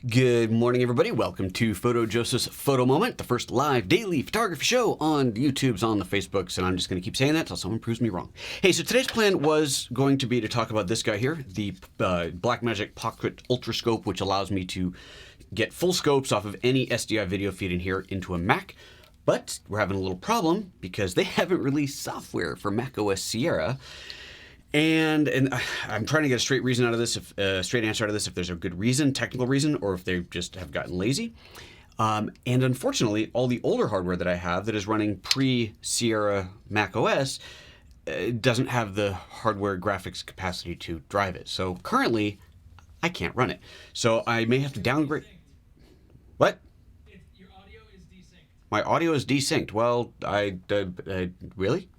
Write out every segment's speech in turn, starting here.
Good morning, everybody. Welcome to PhotoJoseph's Photo Moment, the first live daily photography show on YouTube's, on the Facebooks, and I'm just going to keep saying that until someone proves me wrong. Hey, so today's plan was going to be to talk about this guy here, the Blackmagic Pocket Ultra Scope, which allows me to get full scopes off of any SDI video feed in here into a Mac. But we're having a little problem because they haven't released software for macOS Sierra. And I'm trying to get a straight reason out of this, straight answer out of this, if there's a good reason, technical reason, or if they just have gotten lazy. And unfortunately, all the older hardware that I have that is running pre-Sierra macOS doesn't have the hardware graphics capacity to drive it. So currently, I can't run it. So I may have to downgrade. What? Your audio is desynced. My audio is desynced. Well, really?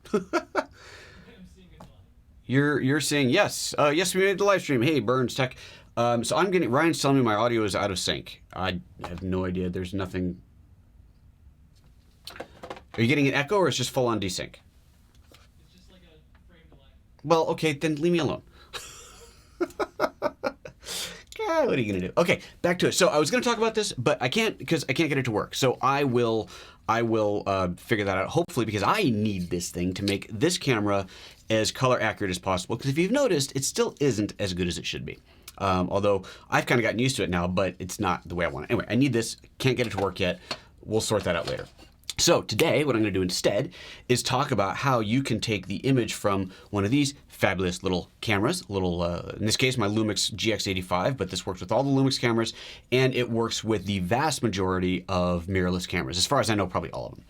You're saying yes. Yes, we made the live stream. Hey, Burns Tech. So I'm getting, Ryan's telling me my audio is out of sync. I have no idea. There's nothing. Are you getting an echo or it's just full on desync? It's just like a frame delay. Well, okay, then leave me alone. God, what are you gonna do? Okay, back to it. So I was gonna talk about this, but I can't because I can't get it to work. So I will figure that out, hopefully, because I need this thing to make this camera as color accurate as possible. Because if you've noticed, it still isn't as good as it should be. Although I've kind of gotten used to it now, but it's not the way I want it. Anyway, I need this. Can't get it to work yet. We'll sort that out later. So today, what I'm going to do instead is talk about how you can take the image from one of these fabulous little cameras, in this case, my LUMIX GX85, but this works with all the LUMIX cameras, and it works with the vast majority of mirrorless cameras, as far as I know, probably all of them.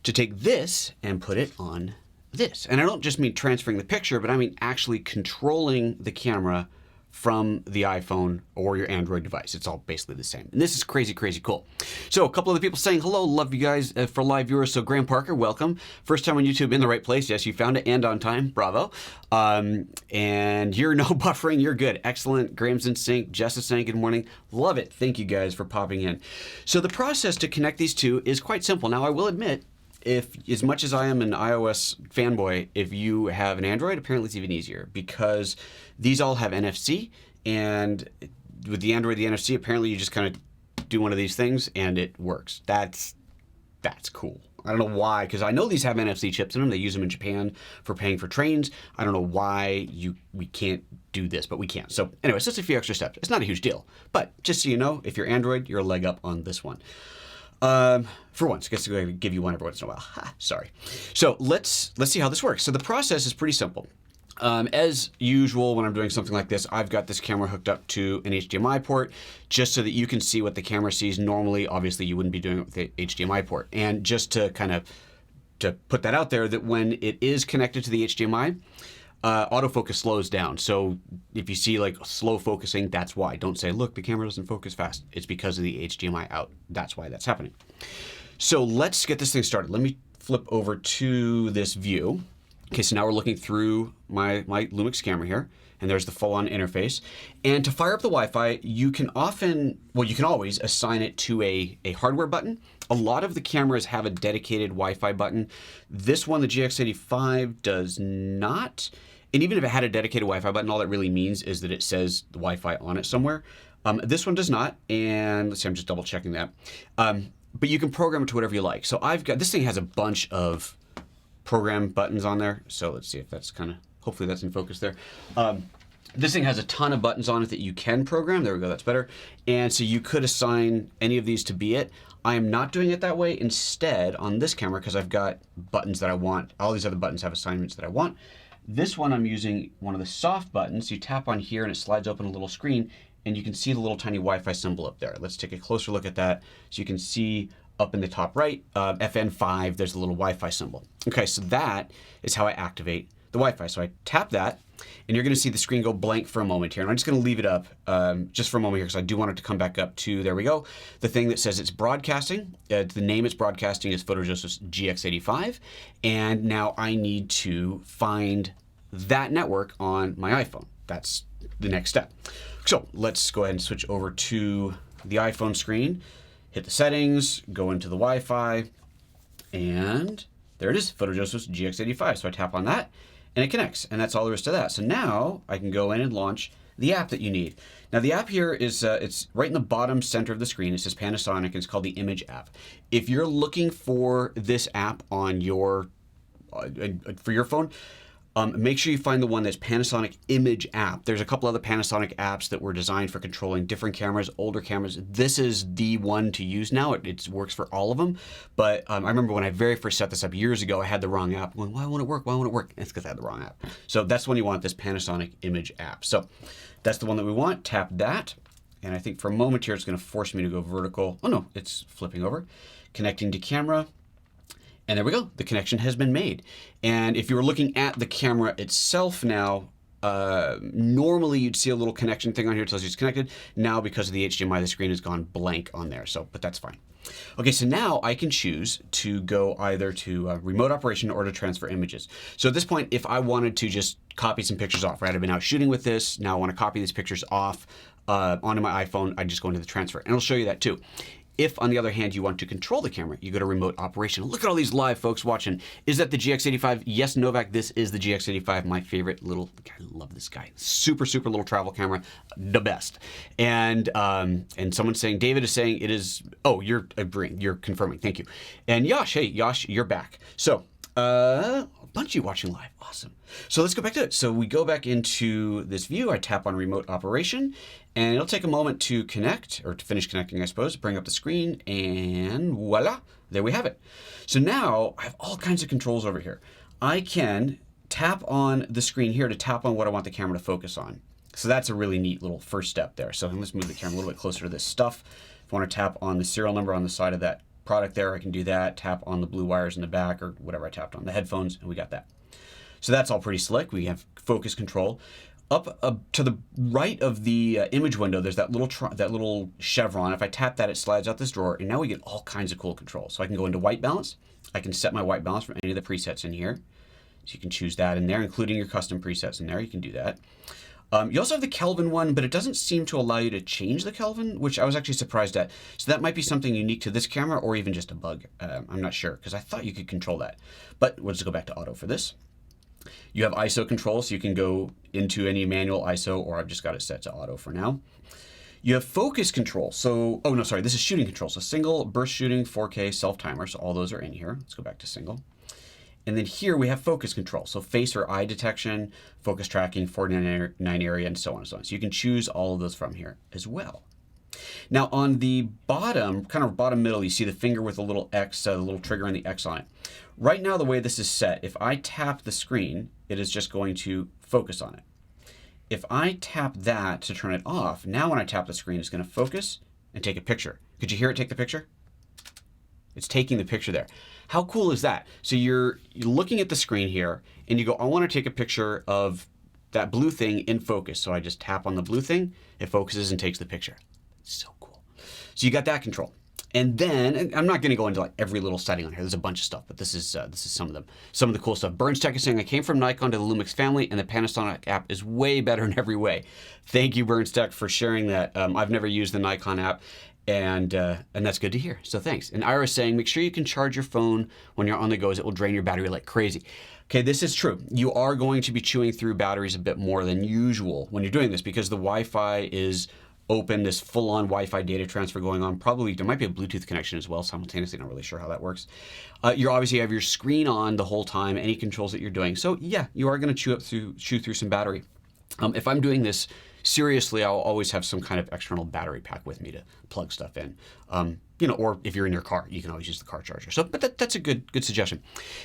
To take this and put it on this. And I don't just mean transferring the picture, but I mean actually controlling the camera from the iPhone or your Android device. It's all basically the same. And this is crazy, crazy cool. So a couple of the people saying hello, love you guys for live viewers. So Graham Parker, welcome. First time on YouTube, in the right place. Yes, you found it and on time. Bravo. And you're no buffering. You're good. Excellent. Graham's in sync. Jess is saying good morning. Love it. Thank you guys for popping in. So the process to connect these two is quite simple. Now I will admit, as much as I am an iOS fanboy, if you have an Android, apparently it's even easier because these all have NFC, and with the Android, the NFC, apparently you just kind of do one of these things and it works. That's cool. I don't know why, because I know these have NFC chips in them. They use them in Japan for paying for trains. I don't know why we can't do this, but we can. So anyway, it's just a few extra steps. It's not a huge deal, but just so you know, if you're Android, you're a leg up on this one. For once, I guess I'm going to give you one every once in a while. Sorry. So let's see how this works. So the process is pretty simple. As usual, when I'm doing something like this, I've got this camera hooked up to an HDMI port just so that you can see what the camera sees. Normally, obviously, you wouldn't be doing it with the HDMI port. And just to kind of put that out there, that when it is connected to the HDMI, autofocus slows down. So if you see like slow focusing, that's why. Don't say, look, the camera doesn't focus fast. It's because of the HDMI out. That's why that's happening. So let's get this thing started. Let me flip over to this view. Okay, so now we're looking through my LUMIX camera here, and there's the full-on interface. And to fire up the Wi-Fi, you can always assign it to a hardware button. A lot of the cameras have a dedicated Wi-Fi button. This one, the GX85, does not. And even if it had a dedicated Wi-Fi button, all that really means is that it says the Wi-Fi on it somewhere. This one does not, and let's see, I'm just double checking that. But you can program it to whatever you like. So this thing has a bunch of program buttons on there. So let's see if that's hopefully that's in focus there. This thing has a ton of buttons on it that you can program. There we go, that's better. And so you could assign any of these to be it. I am not doing it that way. Instead, on this camera, because I've got buttons that I want, all these other buttons have assignments that I want. This one, I'm using one of the soft buttons. You tap on here and it slides open a little screen, and you can see the little tiny Wi-Fi symbol up there. Let's take a closer look at that. So you can see up in the top right, FN5, there's a little Wi-Fi symbol. Okay, so that is how I activate the Wi-Fi. So I tap that, and you're going to see the screen go blank for a moment here. And I'm just going to leave it up just for a moment here because I do want it to come back up to, there we go, the thing that says it's broadcasting. The name it's broadcasting is PhotoJoseph's GX85. And now I need to find that network on my iPhone. That's the next step. So let's go ahead and switch over to the iPhone screen. Hit the settings, go into the Wi-Fi, and there it is, PhotoJoseph's GX85. So I tap on that, and it connects, and that's all there is to that. So now I can go in and launch the app that you need. Now the app here is it's right in the bottom center of the screen. It says Panasonic, and it's called the Image app. If you're looking for this app on your for your phone, make sure you find the one that's Panasonic Image app. There's a couple other Panasonic apps that were designed for controlling different cameras, older cameras. This is the one to use now. It works for all of them. But I remember when I very first set this up years ago, I had the wrong app. I'm going, why won't it work? Why won't it work? It's because I had the wrong app. So that's the one you want, this Panasonic Image app. So that's the one that we want. Tap that. And I think for a moment here, it's going to force me to go vertical. Oh no, it's flipping over. Connecting to camera. And there we go. The connection has been made. And if you were looking at the camera itself now, normally you'd see a little connection thing on here that tells you it's connected. Now, because of the HDMI, the screen has gone blank on there. So, but that's fine. Okay, so now I can choose to go either to remote operation or to transfer images. So at this point, if I wanted to just copy some pictures off, right? I've been out shooting with this. Now I want to copy these pictures off onto my iPhone. I just go into the transfer, and it'll show you that too. If, on the other hand, you want to control the camera, you go to remote operation. Look at all these live folks watching. Is that the GX85? Yes, Novak, this is the GX85, my favorite little, I love this guy. Super, super little travel camera, the best. And someone's saying, David is saying it is, oh, you're agreeing, you're confirming, thank you. And Yash, hey, Yash, you're back. So, a bunch of you watching live, awesome. So let's go back to it. So we go back into this view, I tap on remote operation, and it'll take a moment to connect, or to finish connecting, I suppose, bring up the screen, and voila, there we have it. So now I have all kinds of controls over here. I can tap on the screen here to tap on what I want the camera to focus on. So that's a really neat little first step there. So let's move the camera a little bit closer to this stuff. If I want to tap on the serial number on the side of that product there, I can do that. Tap on the blue wires in the back, or whatever I tapped on, the headphones, and we got that. So that's all pretty slick. We have focus control. Up to the right of the image window, there's that little chevron. If I tap that, it slides out this drawer, and now we get all kinds of cool controls. So I can go into white balance. I can set my white balance from any of the presets in here. So you can choose that in there, including your custom presets in there. You can do that. You also have the Kelvin one, but it doesn't seem to allow you to change the Kelvin, which I was actually surprised at. So that might be something unique to this camera, or even just a bug. I'm not sure, because I thought you could control that. But we'll just go back to auto for this. You have ISO control, so you can go into any manual ISO, or I've just got it set to auto for now. You have focus control. So, oh no, sorry, this is shooting control. So single, burst shooting, 4K, self-timer. So all those are in here. Let's go back to single. And then here we have focus control. So face or eye detection, focus tracking, 4:9 area, and so on and so on. So you can choose all of those from here as well. Now on the bottom, kind of bottom middle, you see the finger with a little X, the little trigger and the X on it. Right now, the way this is set, if I tap the screen, it is just going to focus on it. If I tap that to turn it off, now when I tap the screen, it's going to focus and take a picture. Could you hear it take the picture? It's taking the picture there. How cool is that? So you're looking at the screen here, and you go, I want to take a picture of that blue thing in focus. So I just tap on the blue thing, it focuses and takes the picture. It's so cool. So you got that control. And then, and I'm not going to go into like every little setting on here. There's a bunch of stuff, but this is some of them. Some of the cool stuff. Burns Tech is saying, I came from Nikon to the LUMIX family, and the Panasonic app is way better in every way. Thank you, Burns Tech, for sharing that. I've never used the Nikon app, and that's good to hear. So thanks. And Ira's saying, make sure you can charge your phone when you're on the go, as it will drain your battery like crazy. Okay, this is true. You are going to be chewing through batteries a bit more than usual when you're doing this, because the Wi-Fi is open, this full-on Wi-Fi data transfer going on. Probably there might be a Bluetooth connection as well simultaneously. Not really sure how that works. You obviously have your screen on the whole time, any controls that you're doing. So yeah, you are going to chew through some battery. If I'm doing this seriously, I'll always have some kind of external battery pack with me to plug stuff in. Or if you're in your car, you can always use the car charger. So, but that's a good suggestion.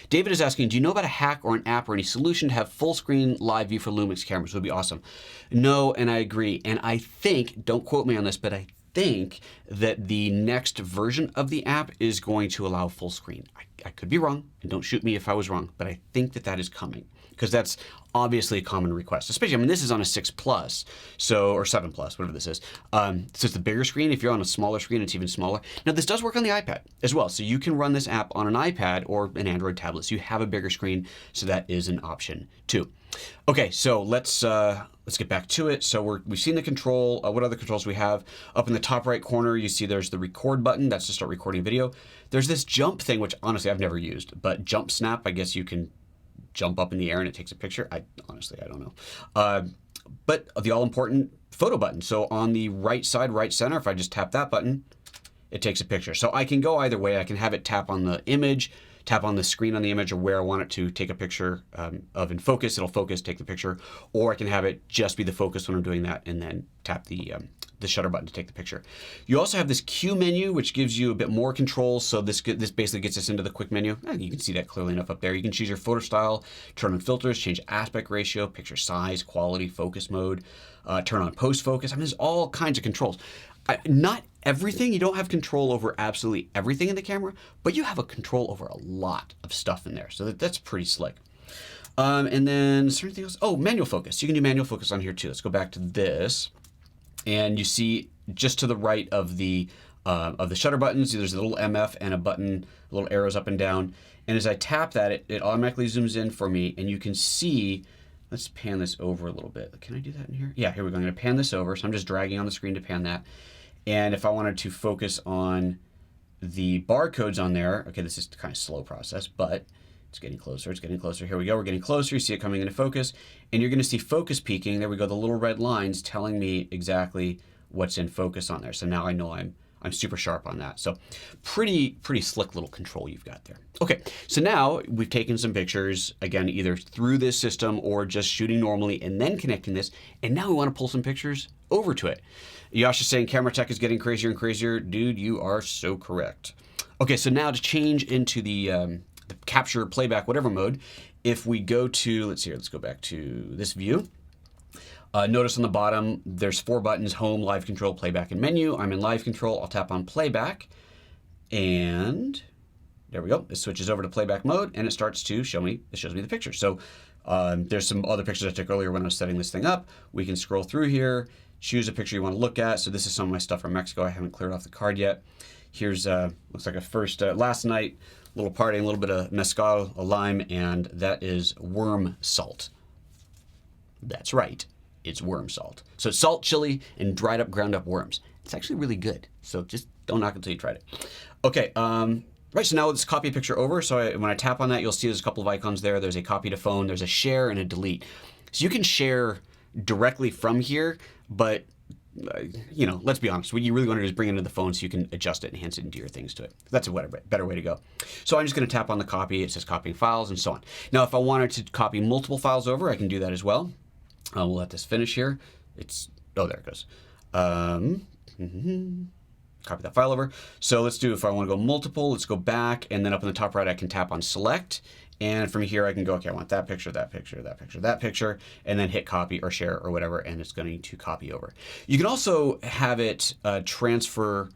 David is asking, do you know about a hack or an app or any solution to have full screen live view for LUMIX cameras? It would be awesome. No, and I agree. And I think, don't quote me on this, but I think that the next version of the app is going to allow full screen. I could be wrong, and don't shoot me if I was wrong, but I think that is coming, because that's obviously a common request. Especially, this is on a 6 Plus, or 7 Plus, whatever this is. So it's the bigger screen. If you're on a smaller screen, it's even smaller. Now, this does work on the iPad as well. So you can run this app on an iPad or an Android tablet. So you have a bigger screen, so that is an option too. Okay, so let's get back to it. So we've seen the control. What other controls we have? Up in the top right corner, you see there's the record button. That's to start recording video. There's this jump thing, which honestly I've never used, but jump snap, I guess you can jump up in the air and it takes a picture. Honestly, I don't know. But the all-important photo button. So on the right side, right center, if I just tap that button, it takes a picture. So I can go either way. I can have it tap on the image, tap on the screen on the image or where I want it to take a picture of in focus. It'll focus, take the picture. Or I can have it just be the focus when I'm doing that and then tap the shutter button to take the picture. You also have this Q menu, which gives you a bit more control. So this basically gets us into the quick menu. You can see that clearly enough up there. You can choose your photo style, turn on filters, change aspect ratio, picture size, quality, focus mode, turn on post focus. I mean, there's all kinds of controls. Not everything. You don't have control over absolutely everything in the camera, but you have a control over a lot of stuff in there. So that's pretty slick. And then is there anything else? Oh, manual focus. You can do manual focus on here too. Let's go back to this. And you see just to the right of the shutter buttons, there's a little MF and a button, little arrows up and down. And as I tap that, it automatically zooms in for me. And you can see, let's pan this over a little bit. Can I do that in here? Yeah, here we go. I'm going to pan this over. So I'm just dragging on the screen to pan that. And if I wanted to focus on the barcodes on there, okay, this is kind of a slow process, but it's getting closer. It's getting closer. Here we go. We're getting closer. You see it coming into focus. And you're going to see focus peaking. There we go. The little red lines telling me exactly what's in focus on there. So now I know I'm super sharp on that. So pretty slick little control you've got there. Okay, so now we've taken some pictures, again, either through this system or just shooting normally and then connecting this. And now we want to pull some pictures over to it. Yash is saying camera tech is getting crazier and crazier. Dude, you are so correct. Okay, so now to change into the capture, playback, whatever mode, if we go to, let's go back to this view. Notice on the bottom, there's 4 buttons: home, live control, playback, and menu. I'm in live control. I'll tap on playback, and there we go. It switches over to playback mode, and it starts to show me the picture. So there's some other pictures I took earlier when I was setting this thing up. We can scroll through here, choose a picture you want to look at. So this is some of my stuff from Mexico. I haven't cleared off the card yet. Here's, looks like a first, last night, little party, a little bit of mezcal, a lime, and that is worm salt. That's right. It's worm salt. So it's salt, chili, and dried up, ground up worms. It's actually really good. So just don't knock it until you tried it. Okay, right, so now let's copy a picture over. So when I tap on that, you'll see there's a couple of icons there. There's a copy to phone, there's a share, and a delete. So you can share directly from here, but let's be honest. What you really want to do is bring it into the phone so you can adjust it, enhance it, and do your things to it. That's a better way to go. So I'm just going to tap on the copy. It says copying files and so on. Now, if I wanted to copy multiple files over, I can do that as well. We'll let this finish here. Oh, there it goes. Copy that file over. So let's do, if I want to go multiple, let's go back, and then up in the top right, I can tap on select. And from here, I can go, okay, I want that picture, that picture, that picture, that picture, and then hit copy or share or whatever, and it's going to copy over. You can also have it transfer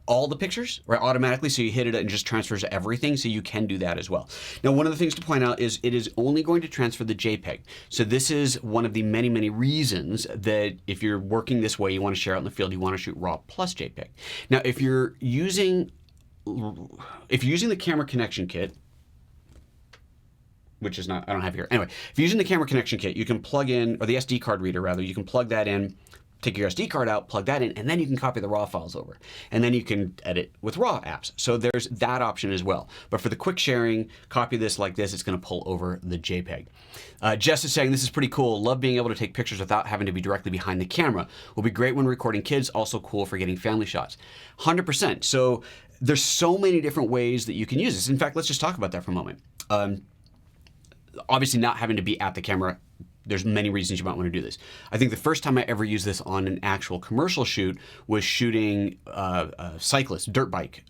all the pictures, right, automatically. So you hit it and it just transfers everything. So you can do that as well. Now, one of the things to point out is it is only going to transfer the JPEG. So this is one of the many, many reasons that if you're working this way, you want to share out in the field, you want to shoot RAW plus JPEG. Now, if you're using the camera connection kit, which is not, I don't have here. Anyway, if you're using the camera connection kit, you can plug in, or the SD card reader rather, you can plug that in, take your SD card out, plug that in, and then you can copy the RAW files over. And then you can edit with RAW apps. So there's that option as well. But for the quick sharing, copy this like this, it's going to pull over the JPEG. Jess is saying, this is pretty cool. Love being able to take pictures without having to be directly behind the camera. Will be great when recording kids, also cool for getting family shots. 100%. So there's so many different ways that you can use this. In fact, let's just talk about that for a moment. Obviously not having to be at the camera, there's many reasons you might want to do this. I think the first time I ever used this on an actual commercial shoot was shooting cyclists, dirt bike,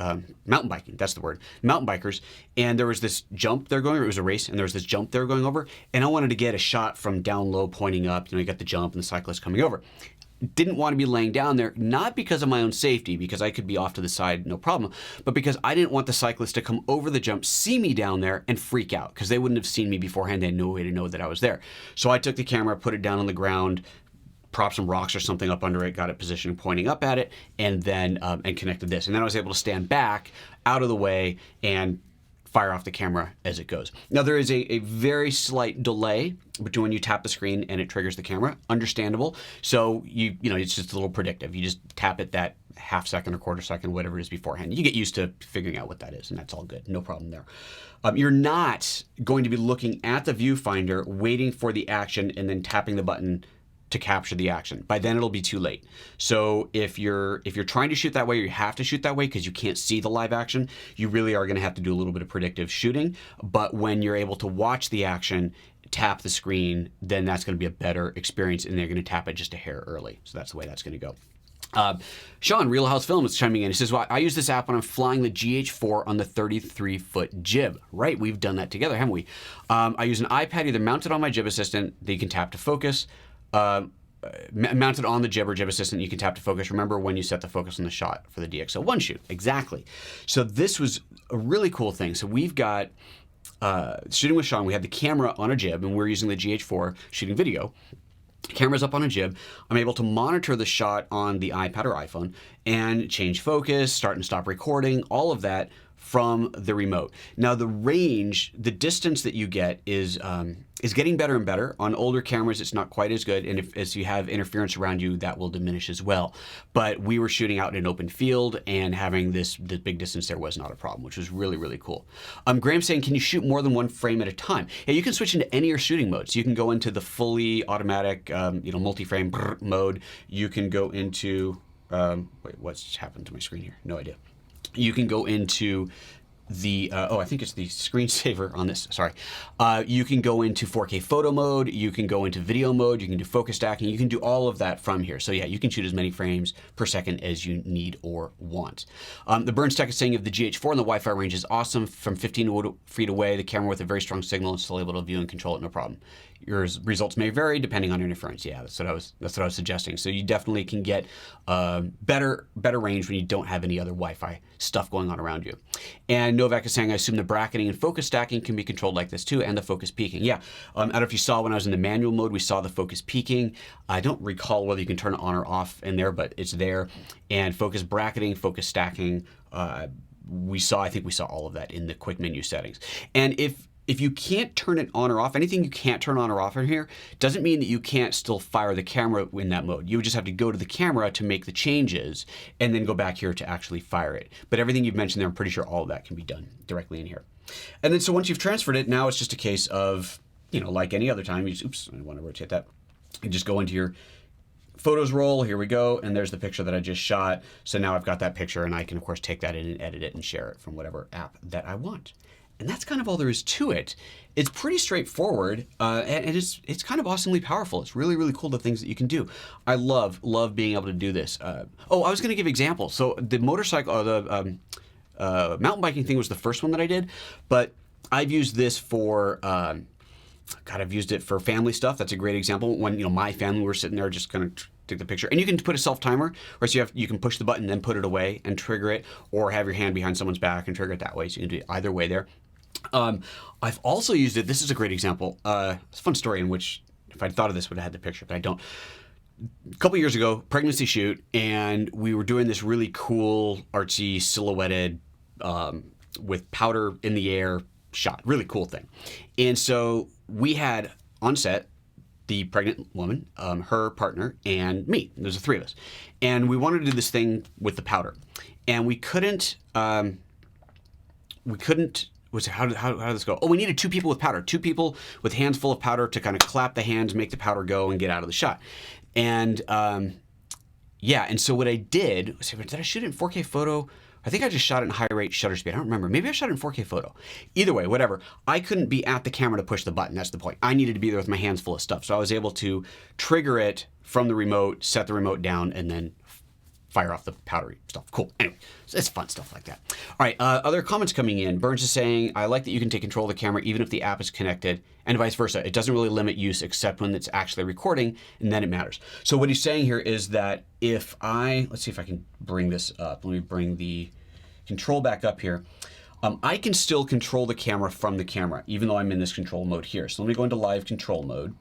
mountain biking, that's the word, mountain bikers. And there was this jump they're going over, it was a race, and there was this jump they were going over. And I wanted to get a shot from down low pointing up, you got the jump and the cyclist coming over. Didn't want to be laying down there, not because of my own safety, because I could be off to the side, no problem, but because I didn't want the cyclist to come over the jump, see me down there, and freak out, because they wouldn't have seen me beforehand. They had no way to know that I was there. So I took the camera, put it down on the ground, propped some rocks or something up under it, got it positioned pointing up at it, and then and connected this. And then I was able to stand back, out of the way, and fire off the camera as it goes. Now there is a very slight delay between when you tap the screen and it triggers the camera. Understandable. So you know it's just a little predictive. You just tap it that half second or quarter second, whatever it is beforehand. You get used to figuring out what that is, and that's all good. No problem there. You're not going to be looking at the viewfinder, waiting for the action, and then tapping the button to capture the action. By then it'll be too late. So if you're trying to shoot that way, or you have to shoot that way because you can't see the live action, you really are going to have to do a little bit of predictive shooting. But when you're able to watch the action, tap the screen, then that's going to be a better experience, and they're going to tap it just a hair early. So that's the way that's going to go. Sean, Real House Film is chiming in. He says, well, I use this app when I'm flying the GH4 on the 33-foot jib. Right, we've done that together, haven't we? I use an iPad either mounted on my jib assistant that you can tap to focus, mounted on the jib or jib assistant, you can tap to focus. Remember when you set the focus on the shot for the DxO1 shoot. Exactly. So this was a really cool thing. So we've got, shooting with Sean, we had the camera on a jib, and we're using the GH4 shooting video. Camera's up on a jib. I'm able to monitor the shot on the iPad or iPhone and change focus, start and stop recording, all of that from the remote. Now the range, the distance that you get is getting better and better. On older cameras, it's not quite as good, and as you have interference around you, that will diminish as well. But we were shooting out in an open field, and having this big distance there was not a problem, which was really, really cool. Graham's saying, can you shoot more than one frame at a time? Yeah, you can switch into any of your shooting modes. You can go into the fully automatic, multi-frame mode. You can go into, wait, what's happened to my screen here? No idea. You can go into the, I think it's the screensaver on this, sorry. You can go into 4K photo mode, you can go into video mode, you can do focus stacking, you can do all of that from here. So yeah, you can shoot as many frames per second as you need or want. The Burns Tech is saying if the GH4 and the Wi-Fi range is awesome, from 15 feet away, the camera with a very strong signal is still able to view and control it, no problem. Your results may vary depending on your interference. Yeah, that's what I was suggesting. So you definitely can get better range when you don't have any other Wi-Fi stuff going on around you. And Novak is saying, I assume the bracketing and focus stacking can be controlled like this too, and the focus peaking. Yeah, I don't know if you saw when I was in the manual mode, we saw the focus peaking. I don't recall whether you can turn it on or off in there, but it's there. And focus bracketing, focus stacking, I think we saw all of that in the quick menu settings. And if you can't turn it on or off, anything you can't turn on or off in here doesn't mean that you can't still fire the camera in that mode. You would just have to go to the camera to make the changes and then go back here to actually fire it. But everything you've mentioned there, I'm pretty sure all of that can be done directly in here. And then so once you've transferred it, now it's just a case of, like any other time, oops, I want to rotate that. You just go into your photos roll, here we go, and there's the picture that I just shot. So now I've got that picture, and I can of course take that in and edit it and share it from whatever app that I want. And that's kind of all there is to it. It's pretty straightforward, and it's kind of awesomely powerful. It's really, really cool the things that you can do. I love being able to do this. I was going to give examples. So the motorcycle, the mountain biking thing was the first one that I did, but I've used this for, I've used it for family stuff. That's a great example. When my family were sitting there just kind of take the picture, and you can put a self timer, or so you can push the button, then put it away and trigger it, or have your hand behind someone's back and trigger it that way. So you can do it either way there. I've also used it. This is a great example. It's a fun story in which, if I'd thought of this, would have had the picture, but I don't. A couple years ago, pregnancy shoot, and we were doing this really cool, artsy, silhouetted, with powder in the air shot. Really cool thing. And so we had on set the pregnant woman, her partner, and me. There's the three of us. And we wanted to do this thing with the powder. And we couldn't, how did this go? Oh, we needed two people with powder. Two people with hands full of powder to kind of clap the hands, make the powder go, and get out of the shot. And and so what I did, did I shoot it in 4K photo? I think I just shot it in high rate shutter speed. I don't remember. Maybe I shot it in 4K photo. Either way, whatever. I couldn't be at the camera to push the button. That's the point. I needed to be there with my hands full of stuff. So I was able to trigger it from the remote, set the remote down, and then fire off the powdery stuff. Cool. Anyway, it's fun stuff like that. All right, other comments coming in. Burns is saying, I like that you can take control of the camera even if the app is connected, and vice versa. It doesn't really limit use except when it's actually recording, and then it matters. So what he's saying here is that if let's see if I can bring this up. Let me bring the control back up here. I can still control the camera from the camera, even though I'm in this control mode here. So let me go into live control mode.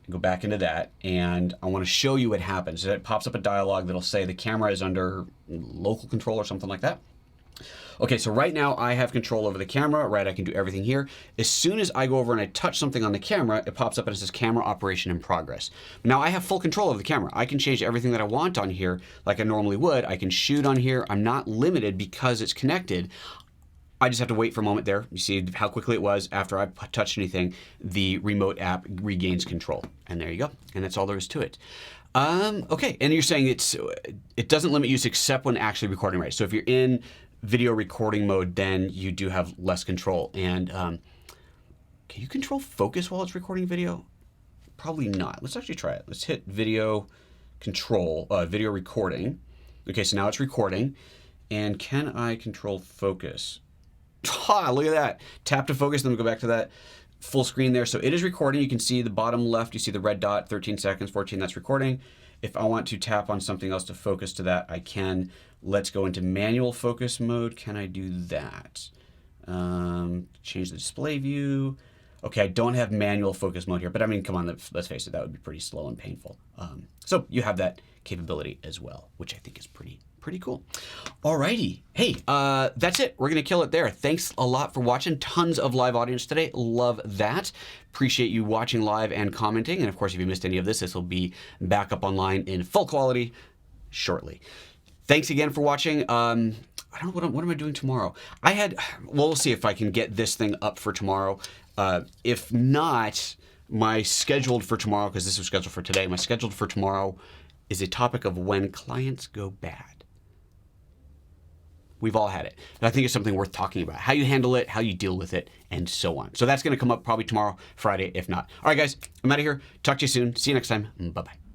Go back into that, and I want to show you what happens. It pops up a dialog that'll say the camera is under local control or something like that. Okay, so right now I have control over the camera, right? I can do everything here. As soon as I go over and I touch something on the camera, it pops up and it says camera operation in progress. Now I have full control of the camera. I can change everything that I want on here like I normally would. I can shoot on here. I'm not limited because it's connected. I just have to wait for a moment there. You see how quickly it was after I touched anything, the remote app regains control. And there you go. And that's all there is to it. Okay, and you're saying it doesn't limit use except when actually recording, right? So if you're in video recording mode, then you do have less control. And can you control focus while it's recording video? Probably not. Let's actually try it. Let's hit video control, video recording. Okay, so now it's recording. And can I control focus? Ha, look at that. Tap to focus, then we go back to that full screen there. So it is recording. You can see the bottom left, you see the red dot, 13 seconds, 14, that's recording. If I want to tap on something else to focus to that, I can. Let's go into manual focus mode. Can I do that? Change the display view. Okay, I don't have manual focus mode here, but I mean, come on, let's face it, that would be pretty slow and painful. So you have that capability as well, which I think is pretty cool. Alrighty, hey, that's it. We're gonna kill it there. Thanks a lot for watching. Tons of live audience today. Love that. Appreciate you watching live and commenting. And of course, if you missed any of this, this will be back up online in full quality shortly. Thanks again for watching. I don't know, what am I doing tomorrow? Well, we'll see if I can get this thing up for tomorrow. If not, my scheduled for tomorrow, because this was scheduled for today, my scheduled for tomorrow is a topic of when clients go bad. We've all had it. And I think it's something worth talking about. How you handle it, how you deal with it, and so on. So that's going to come up probably tomorrow, Friday, if not. All right, guys, I'm out of here. Talk to you soon. See you next time. Bye-bye.